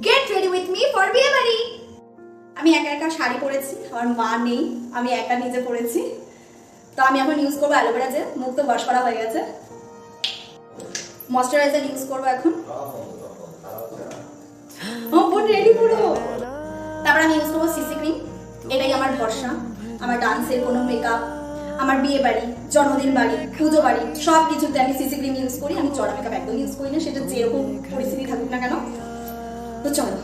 Get ready with me for বিয়ে বাড়ি। আমি একা একা শাড়ি পরেছি, আমার মা নেই, আমি একা নিজে পরেছি। তো আমি এখন ইউজ করবো অ্যালোভেরা জেল, মুখ তো ওয়াশ করা হয়ে গেছে। ময়শ্চারাইজার ইউজ করবো এখন। বোন রেডি পুরো। তারপর আমি ইউজ করবো সিসি ক্রিম। এটাই আমার ভরসা। আমার ডান্সের কোনো মেকআপ, আমার বিয়ে বাড়ি, জন্মদিন বাড়ি, পুজো বাড়ি সব কিছুতে আমি সিসি ক্রিম ইউজ করি। আমি চড়া মেকআপ একদম ইউজ করি না, সেটা যেরকম পরিস্থিতি থাকুক না কেন। তো চলো,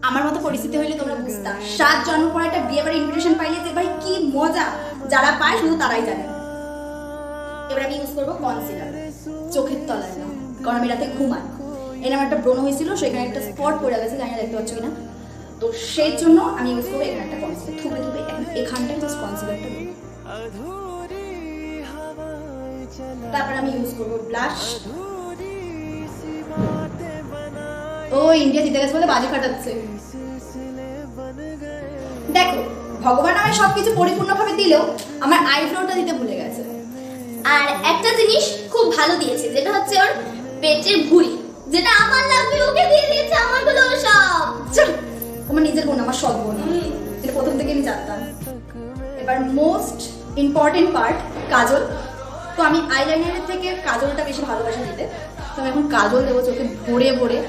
আমার মতো পরিস্থিতি হইলে তোমরা বুঝতা 7 জন্ম পর একটা বিয়ে বাড়ি ইনভিটেশন পাইলে যে ভাই কি মজা, যারা পায় শুধু তারাই জানে। এবার আমি ইউজ করবো কনসিলার, চোখের তলায় না, কারণ আমি রাতে ঘুমাই। এর আমার একটা ব্রণ হয়েছিল, সেখানে একটা স্পট পড়ে গেছে, জানি না দেখতে পাচ্ছ কিনা। তো সেই জন্য আমি ইউজ করবো এখানে একটা কনসিলার, থুপে থুপে এখানটায় জাস্ট কনসিলারটা দেবো। তারপর আমি ইউজ করবো ব্লাশ। ও ইন্ডিয়া জিতে গেছে বলে বাজি ফাটাচ্ছে। দেখো, ভগবান আমায় সবকিছু পরিপূর্ণভাবে দিলেও আমার আইব্রোটা দিতে ভুলে গেছে। আর একটা জিনিস খুব ভালো দিয়েছে, যেটা হচ্ছে ওর পেটের ভুঁড়ি, যেটা আমার লাগবে ওকে দিয়ে দিয়েছে আমার গুলো সব। আমার নিজের বোন, আমার সৎ বোন, এটা প্রথম থেকে আমি জানতাম। এবার মোস্ট ইম্পর্টেন্ট পার্ট, কাজল। তো আমি আইলাইনারের থেকে কাজলটা বেশি ভালোবাসি দিতে। তো আমি এখন কাজল দেবো চোখে ভরে ভরে।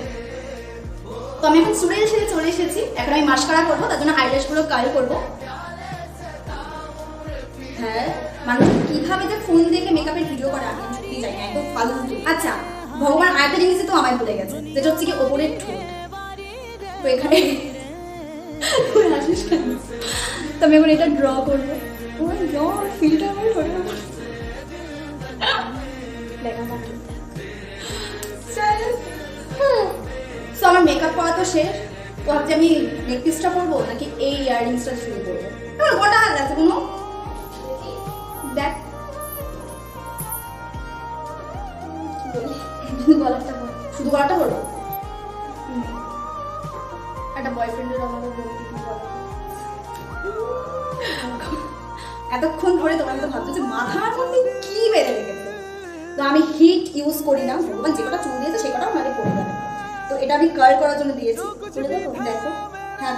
তো আমি এখন চুলের সাথে চলে এসেছি, এখন আমি মাস্কারা করবো, তার জন্য আইল্যাশ গুলো কার্ল করবো। হ্যাঁ, মানুষ কিভাবে যে ফোন দেখে মেকআপের ভিডিও করে আমি সত্যি জানি না, একদম ফালতু। আচ্ছা, ভগবান আরেকটা জিনিসই তো আমায় ভুলে গেছে, যেটা হচ্ছে কি ওপরের ঠোঁট। তো এখানে তো আমি এখন এটা ড্র করবো। ও মাই গড, ফিলটা আমার ঠোঁটের উপর। তো আমার মেকআপ করা তো শেষ। তো ভাবছি আমি নেকপিসটা পরবো নাকি এই ইয়াররিংসটা শুরু করবো। আমার গোটা হাত আছে কোনো দেখ, শুধু গলাটা পরবো। একটা বয়ফ্রেন্ডের আমাদের এতক্ষণ ধরে তোমরা তো ভাবছো যে মাথার মধ্যে কি বেড়ে রেখেছে। তো আমি হিট ইউজ করি না, ভগবান যে কটা চুল দিয়েছে সে কটা আমাকে পড়ে যাবে। তো এটা আমি কার্ল করার জন্য দিয়েছি। চলে দেখো, দেখো, হ্যাঁ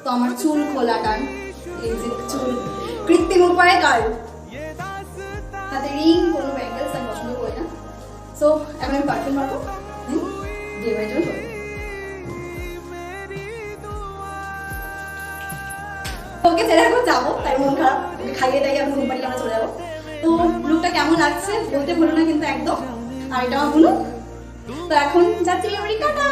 তো আমার চুল খোলা টান, চুল কৃত্রিম উপায়ে কার্ল, হাতে রিং, কোনো ব্যাঙ্গেলস আমি পছন্দ করি না। সো এখন আমি পারফিউম মারবো, বিয়ে বাড়ির জন্য ওকে ছেড়ে এখন যাবো, তাই মন খারাপ। ওকে খাইয়ে দাইয়ে আমি ঘুম পাড়িয়ে আমরা চলে যাবো। তো লুকটা কেমন লাগছে বলতে ভুলো না কিন্তু একদম। আর এটা আমার বুনু। তো এখন যাচ্ছি বিয়ে বাড়ি, টাটা।